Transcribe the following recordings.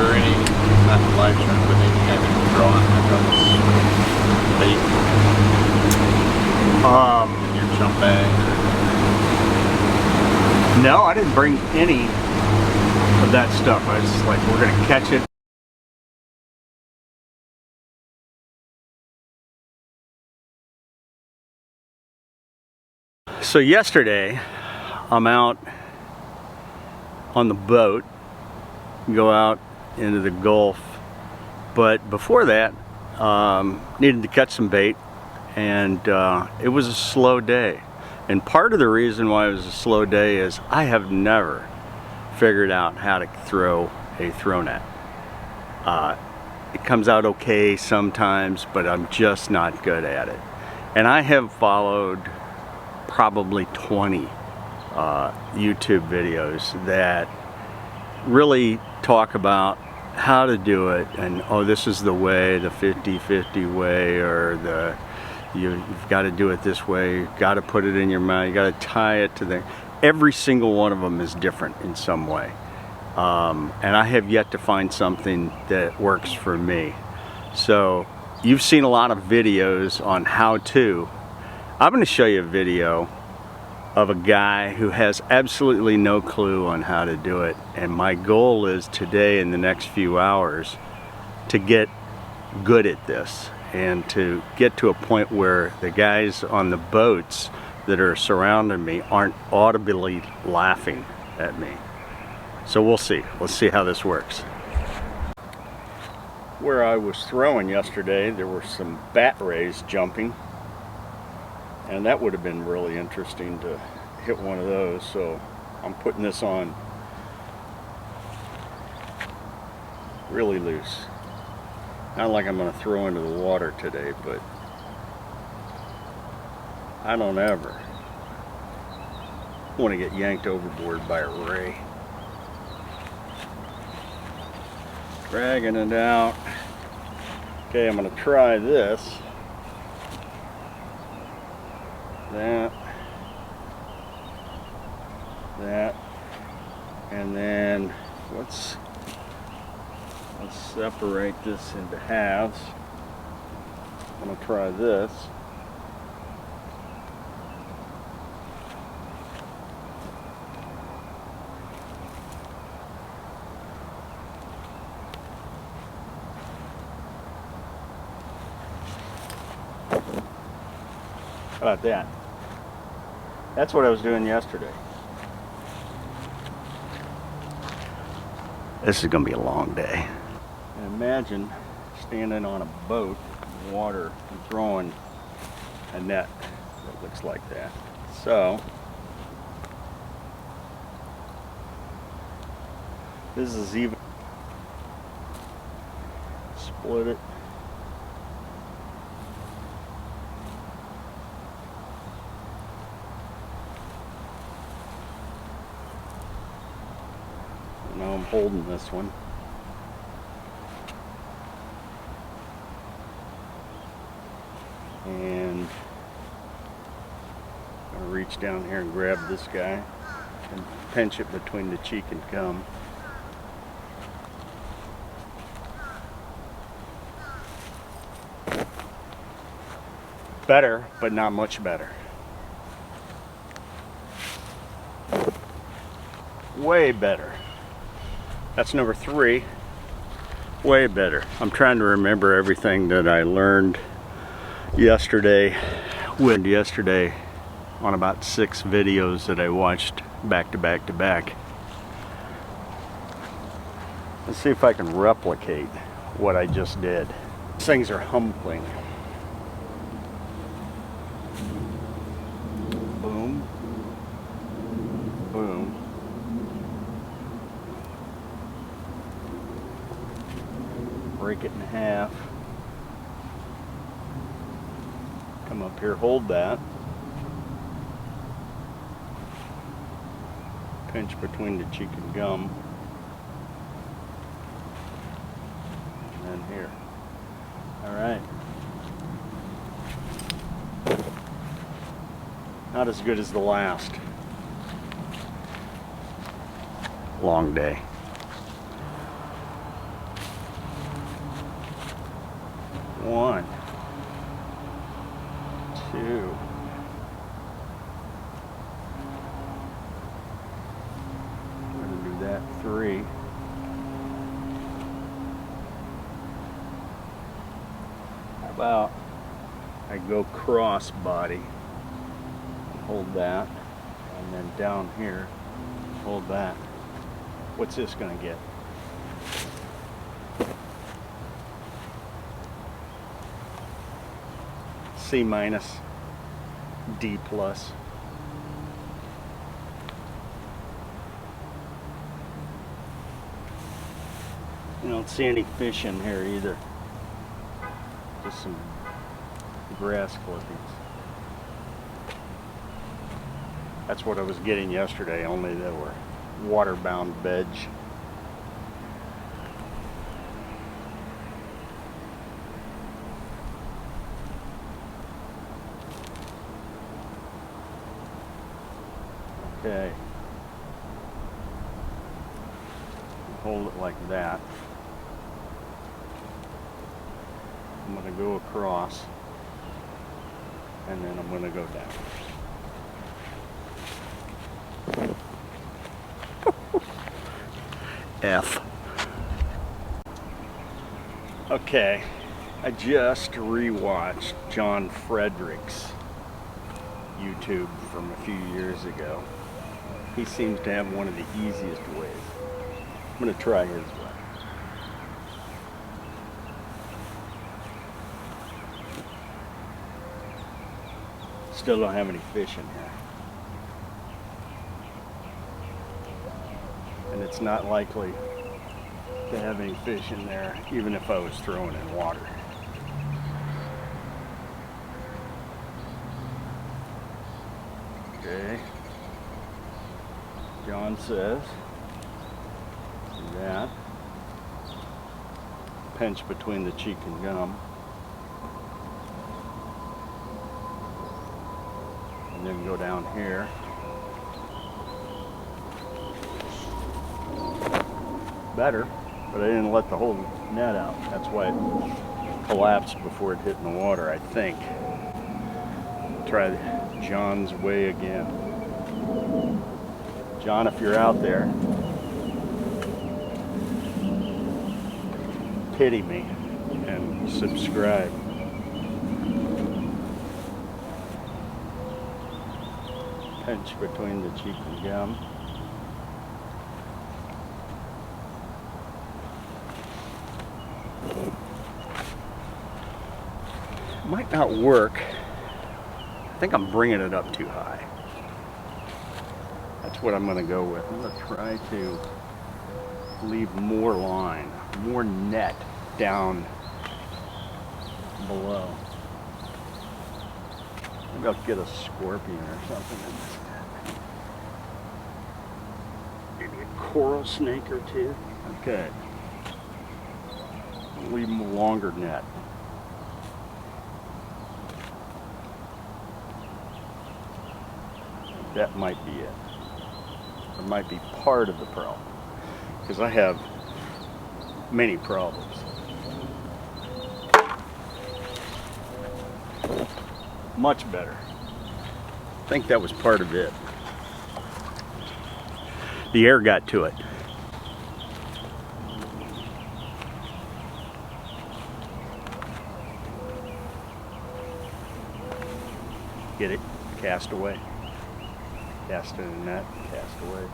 for any, not live shrimp, but any kind of drawing that comes bait in your chum bag? No, I didn't bring any of that stuff. I was just like, we're gonna catch it. So yesterday, I'm out on the boat, go out into the Gulf, but before that, needed to catch some bait, and it was a slow day. And part of the reason why it was a slow day is I have never figured out how to throw a throw net. It comes out okay sometimes, but I'm just not good at it. And I have followed probably 20 YouTube videos that really talk about how to do it, and oh, this is the way, the 50-50 way, or the you've got to do it this way, you've got to put it in your mouth, you got to tie it to the... Every single one of them is different in some way, and I have yet to find something that works for me. So you've seen a lot of videos on how to. I'm going to show you a video of a guy who has absolutely no clue on how to do it, and my goal is today, in the next few hours, to get good at this and to get to a point where the guys on the boats that are surrounding me aren't audibly laughing at me. So we'll see. Let's see how this works. Where I was throwing yesterday, there were some bat rays jumping, and that would have been really interesting to hit one of those. So I'm putting this on really loose. Not like I'm going to throw into the water today, but I don't ever want to get yanked overboard by a ray. Dragging it out. Okay, I'm going to try this. That, and then let's separate this into halves. I'm going to try this. How about that? That's what I was doing yesterday. This is going to be a long day. And imagine standing on a boat in water and throwing a net that looks like that. So this is even. Split it. Now I'm holding this one. And I'm going to reach down here and grab this guy and pinch it between the cheek and gum. Better, but not much better. Way better. That's number 3. Way better. I'm trying to remember everything that I learned yesterday. Yesterday on about 6 videos that I watched back to back to back. Let's see if I can replicate what I just did. These things are humbling. Boom. Boom. Break it in half. Come up here, hold that. Pinch between the cheek and gum. And then here. Alright. Not as good as the last. Long day. about I go cross body, hold that, and then down here, hold that. What's this gonna get? C minus, D plus. You don't see any fish in here either. Just some grass clippings. That's what I was getting yesterday, only they were water-bound veg. Okay. Hold it like that. I'm going to go across, and then I'm going to go down. F. Okay, I just rewatched John Frederick's YouTube from a few years ago. He seems to have one of the easiest ways. I'm going to try his way. Still don't have any fish in here. And it's not likely to have any fish in there, even if I was throwing in water. Okay. John says, do that. Pinch between the cheek and gum. And then go down here. Better, but I didn't let the whole net out. That's why it collapsed before it hit in the water, I think. Try John's way again. John, if you're out there, pity me and subscribe. Pinch between the cheek and gum. Might not work. I think I'm bringing it up too high. That's what I'm going to go with. I'm going to try to leave more line, more net down below. Maybe I'll get a scorpion or something in this net. Maybe a coral snake or two. Okay. Leave them a longer net. That might be it. Or might be part of the problem. Because I have many problems. Much better. I think that was part of it. The air got to it. Get it? Cast away. Cast in a net, cast away.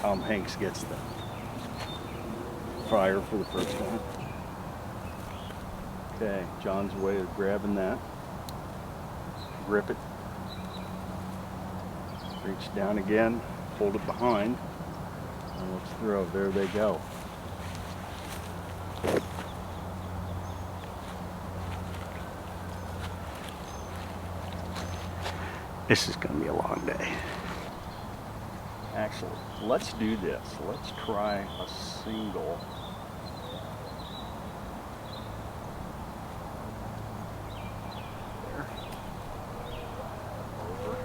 Tom Hanks gets the fire for the first time. Okay, John's way of grabbing that. Grip it. Reach down again, hold it behind, and let's throw. There they go. This is going to be a long day. Actually, let's do this. Let's try a single. There. Over.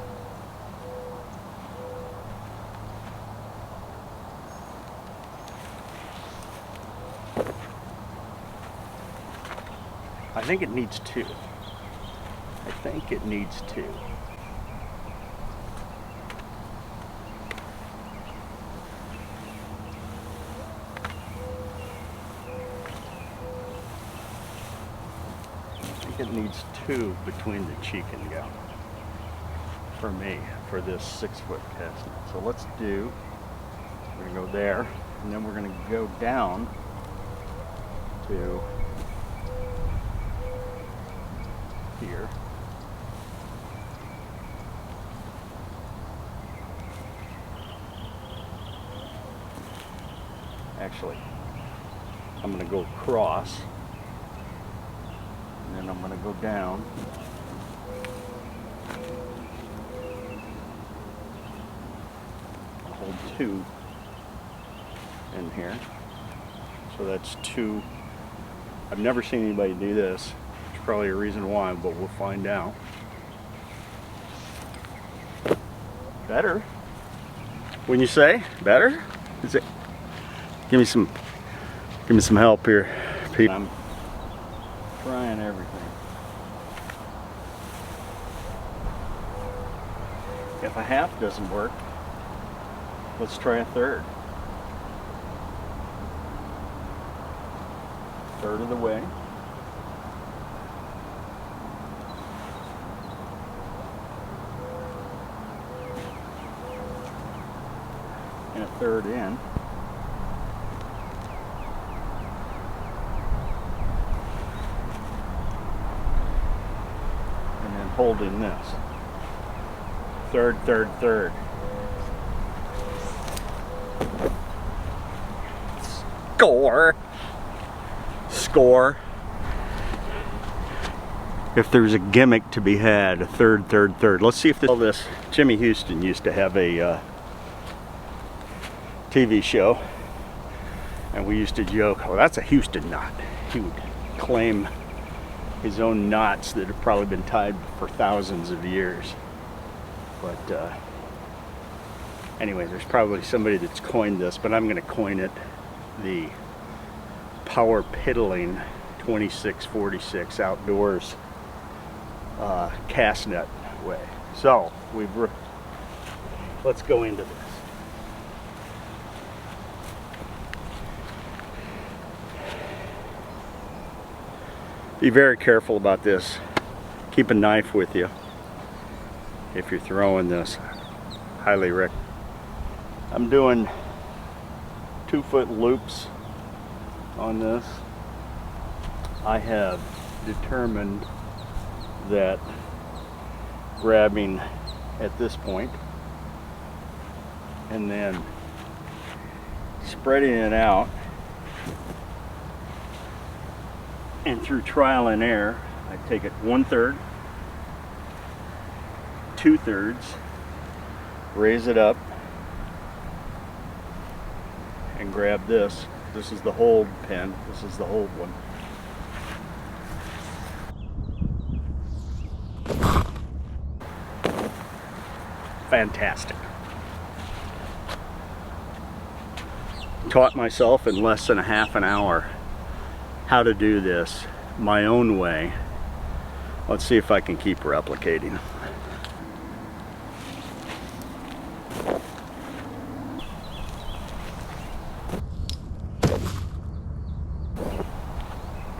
I think it needs two. I think it needs two. think it needs 2 between the cheek and gout for me, for this 6-foot cast net. So let's do, we're gonna go there, and then we're gonna go down to here. Actually, I'm going to go across, and then I'm going to go down. I'll hold 2 in here. So that's 2. I've never seen anybody do this. There's probably a reason why, but we'll find out. Better. When you say better, is it? Give me some help here, Pete. I'm trying everything. If a half doesn't work, let's try a third. Third of the way. And a third in. Holding this. Third. Score. If there's a gimmick to be had, a third. Let's see if this. Jimmy Houston used to have a TV show, and we used to joke, oh, that's a Houston knot. He would claim his own knots that have probably been tied for thousands of years. But anyway, there's probably somebody that's coined this, but I'm going to coin it the power piddling 2646 outdoors cast net way. So let's go into this. Be very careful about this. Keep a knife with you if you're throwing this. Highly recommend. I'm doing 2-foot loops on this. I have determined that grabbing at this point and then spreading it out, and through trial and error, I take it 1/3, 2/3, raise it up, and grab this. This is the hold pin. This is the hold one. Fantastic. Taught myself in less than a half an hour how to do this my own way. Let's see if I can keep replicating.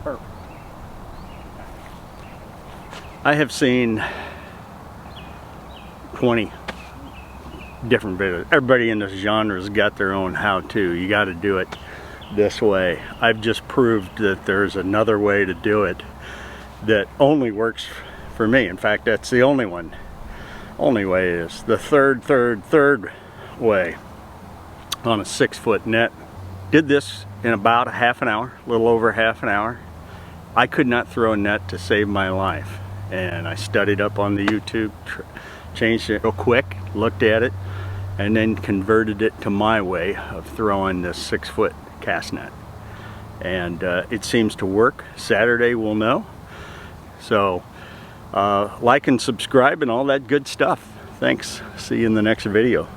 Perfect. I have seen 20 different videos. Everybody in this genre has got their own how-to. You got to do it this way. I've just proved that there's another way to do it that only works for me. In fact, that's the only one. Only way is the third way on a 6-foot net. Did this in about a half an hour, a little over half an hour. I could not throw a net to save my life, and I studied up on the YouTube, changed it real quick, looked at it, and then converted it to my way of throwing this 6-foot cast net. And it seems to work. Saturday we'll know. So like and subscribe and all that good stuff. Thanks. See you in the next video.